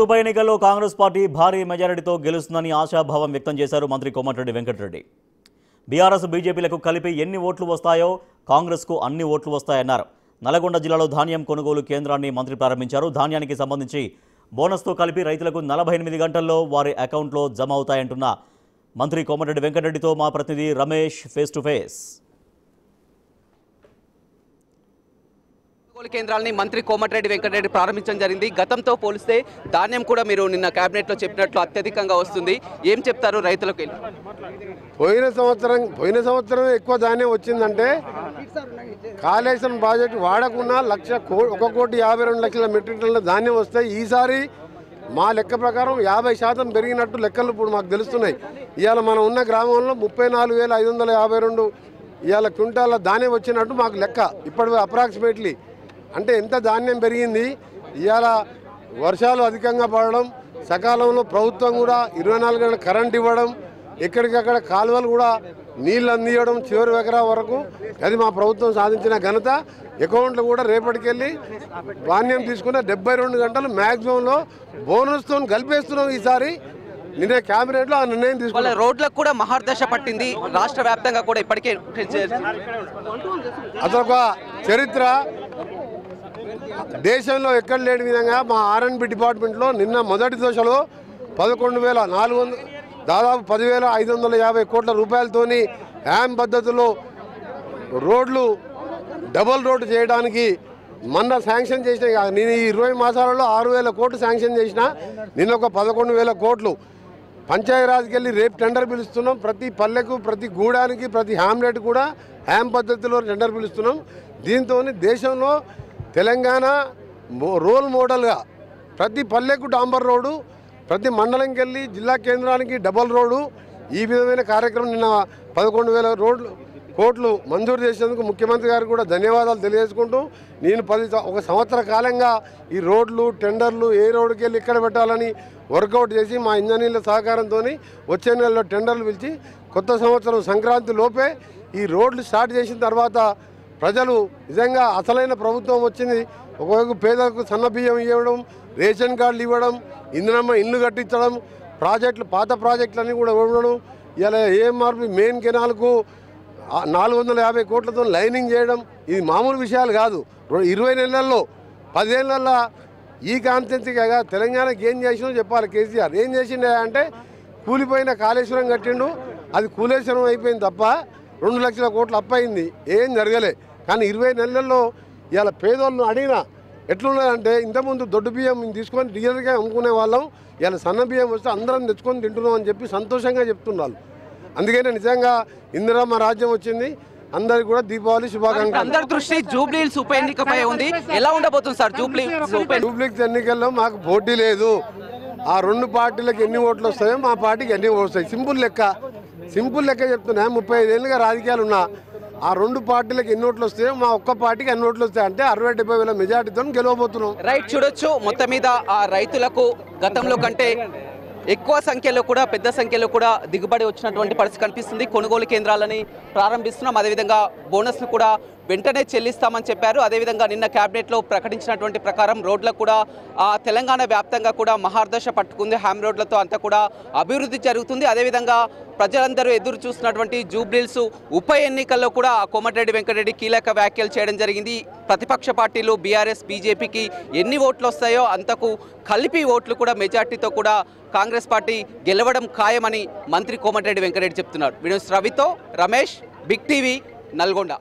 ఉప ఎన్నికల్లో కాంగ్రెస్ పార్టీ భారీ మెజారిటీతో గెలుస్తుందని ఆశాభావం వ్యక్తం చేశారు మంత్రి కోమటిరెడ్డి వెంకటరెడ్డి. బీఆర్ఎస్ బీజేపీలకు కలిపి ఎన్ని ఓట్లు వస్తాయో కాంగ్రెస్కు అన్ని ఓట్లు వస్తాయన్నారు. నల్గొండ జిల్లాలో ధాన్యం కొనుగోలు కేంద్రాన్ని మంత్రి ప్రారంభించారు. ధాన్యానికి సంబంధించి బోనస్తో కలిపి రైతులకు 48 గంటల్లో వారి అకౌంట్లో జమ అవుతాయంటున్న మంత్రి కోమటిరెడ్డి వెంకటరెడ్డితో మా ప్రతినిధి రమేష్ ఫేస్ టు ఫేస్. కొనుగోలు కేంద్రాలని మంత్రి కోమటిరెడ్డి వెంకటరెడ్డి ప్రారంభించడం జరిగింది. గతంతో పోలిస్తే ధాన్యం కూడా మీరు నిన్న కేబినెట్లో చెప్పినట్లు అత్యధికంగా వస్తుంది. ఏం చెప్తారు రైతులకు? పోయిన సంవత్సరం ఎక్కువ ధాన్యం వచ్చిందంటే కాళేశ్వరం ప్రాజెక్టు వాడకుండా 1,52,00,000 మెట్రిక్ టన్నుల ధాన్యం వస్తాయి. ఈసారి మా లెక్క ప్రకారం 50% పెరిగినట్టు లెక్కలు ఇప్పుడు మాకు తెలుస్తున్నాయి. ఇవాళ మనం ఉన్న గ్రామంలో 34,552 ఇవాళ క్వింటాల ధాన్యం వచ్చినట్టు మాకు లెక్క ఇప్పటి అప్రాక్సిమేట్లీ. అంటే ఎంత ధాన్యం పెరిగింది. ఇవాళ వర్షాలు అధికంగా పడడం, సకాలంలో ప్రభుత్వం కూడా 24 గంటల కరెంట్ ఇవ్వడం, ఎక్కడికక్కడ కాలువలు కూడా నీళ్ళు అందియడం చివరి ఎకరా వరకు, అది మా ప్రభుత్వం సాధించిన ఘనత. అకౌంట్లు కూడా రేపటికెళ్ళి ధాన్యం తీసుకున్న 72 గంటలు మ్యాక్సిమంలో బోనస్తో కలిపేస్తున్నాం. ఈసారి నిన్న క్యాబినెట్లో ఆ నిర్ణయం తీసుకున్న రోడ్లకు కూడా మహర్దశ పట్టింది. రాష్ట్ర వ్యాప్తంగా కూడా ఇప్పటికే అదొక చరిత్ర. దేశంలో ఎక్కడ లేని విధంగా మా R&B డిపార్ట్మెంట్లో నిన్న మొదటి దశలో 11,400 దాదాపు 10,550 కోట్ల రూపాయలతోని హ్యామ్ పద్ధతిలో రోడ్లు డబుల్ రోడ్డు చేయడానికి మొన్న శాంక్షన్ చేసిన. నేను ఈ 20 మాసాలలో 6,000 కోట్లు శాంక్షన్ చేసిన. నిన్న ఒక 11,000 కోట్లు పంచాయతీరాజ్కి వెళ్ళి రేపు టెండర్ పిలుస్తున్నాం. ప్రతి పల్లెకు, ప్రతి గూడానికి, ప్రతి హ్యామ్లెట్ కూడా హ్యామ్ పద్ధతిలో టెండర్ పిలుస్తున్నాం. దీంతో దేశంలో తెలంగాణ రోల్ మోడల్గా ప్రతి పల్లెకు డాంబర్ రోడ్డు, ప్రతి మండలంకి వెళ్ళి జిల్లా కేంద్రానికి డబల్ రోడ్డు, ఈ విధమైన కార్యక్రమం నిన్న 11,000 కోట్లు మంజూరు చేసేందుకు ముఖ్యమంత్రి గారికి కూడా ధన్యవాదాలు తెలియజేసుకుంటూ, నేను ఒక సంవత్సర కాలంగా ఈ రోడ్లు టెండర్లు ఏ రోడ్డుకి వెళ్ళి ఇక్కడ పెట్టాలని వర్కౌట్ చేసి మా ఇంజనీర్ల సహకారంతో వచ్చే నెలలో టెండర్లు పిలిచి కొత్త సంవత్సరం సంక్రాంతి లోపే ఈ రోడ్లు స్టార్ట్ చేసిన తర్వాత ప్రజలు నిజంగా అసలైన ప్రభుత్వం వచ్చింది. ఒకవైపు పేదలకు సన్నబియ్యం ఇవ్వడం, రేషన్ కార్డులు ఇవ్వడం, ఇందిరమ్మ ఇల్లు కట్టించడం, ప్రాజెక్టులు పాత ప్రాజెక్టులన్నీ కూడా ఇవ్వడం, ఇలా ఏఎంఆర్పి మెయిన్ కెనాల్కు 450 కోట్లతో లైనింగ్ చేయడం, ఇది మామూలు విషయాలు కాదు. 20 నెలల్లో 10 ఏళ్ళల్లో ఈ కాన్స్టిట్యున్సీగా తెలంగాణకి ఏం చేసినో చెప్పాలి. కేసీఆర్ ఏం చేసిండే అంటే కూలిపోయిన కాళేశ్వరం కట్టిండు, అది కూలేశ్వరం అయిపోయింది తప్ప 2 లక్షల కోట్లు అప్పయింది, ఏం జరగలే. కానీ 20 నెలల్లో ఇవాళ పేదోళ్ళు అడిగినా ఎట్లున్నదంటే ఇంతకుముందు దొడ్డు బియ్యం తీసుకొని డీలర్గా అమ్ముకునే వాళ్ళం, ఇవాళ సన్న బియ్యం వస్తే అందరం తెచ్చుకొని తింటున్నాం అని చెప్పి సంతోషంగా చెప్తున్నారు. అందుకనే నిజంగా ఇందిరమ్మ రాజ్యం వచ్చింది. అందరికి కూడా దీపావళి శుభాకాంక్షలు. అందరి దృష్టి జూబ్లీ హిల్స్ ఉప ఎన్నికపై ఉంది. ఎలా ఉండబోతుంది సార్ జూబ్లీ హిల్స్ ఎన్నికల్లో? మాకు పోటీ లేదు. ఆ 2 పార్టీలకు ఎన్ని ఓట్లు వస్తాయో మా పార్టీకి ఎన్ని ఓట్లు వస్తాయి. సింపుల్ లెక్క చెప్తున్నా. 35 ఏళ్ళుగా రాజకీయాలు ఉన్నా. ఆ 2 పార్టీలకు ఎన్ని ఓట్లు వస్తాయో మా ఒక్క పార్టీకి ఎన్ని ఓట్లు వస్తాయి అంటే 60-70 వేల మెజార్టీతో గెలవబోతున్నాం. రైట్, చూడొచ్చు. మొత్తం మీద ఆ రైతులకు గతంలో కంటే ఎక్కువ సంఖ్యలో కూడా, పెద్ద సంఖ్యలో కూడా దిగుబడి వచ్చినటువంటి పరిస్థితి కనిపిస్తుంది. కొనుగోలు కేంద్రాలని ప్రారంభిస్తున్నాం. అదేవిధంగా బోనస్ను కూడా వెంటనే చెల్లిస్తామని చెప్పారు. అదేవిధంగా నిన్న క్యాబినెట్లో ప్రకటించినటువంటి ప్రకారం రోడ్లకు కూడా తెలంగాణ వ్యాప్తంగా కూడా మహర్దశ పట్టుకుంది. హ్యామ్ రోడ్లతో అంతా కూడా అభివృద్ధి జరుగుతుంది. అదేవిధంగా ప్రజలందరూ ఎదురు చూస్తున్నటువంటి జూబ్లీ హిల్స్ ఉప ఎన్నికల్లో కూడా కోమటిరెడ్డి వెంకటరెడ్డి కీలక వ్యాఖ్యలు చేయడం జరిగింది. ప్రతిపక్ష పార్టీలు బీఆర్ఎస్ బీజేపీకి ఎన్ని ఓట్లు వస్తాయో అంతకు కలిపి ఓట్లు కూడా మెజార్టీతో కూడా కాంగ్రెస్ పార్టీ గెలవడం ఖాయమని మంత్రి కోమటిరెడ్డి వెంకటరెడ్డి చెప్తున్నారు. వినోద్ రవితో రమేష్, బిగ్ టీవీ, నల్గొండ.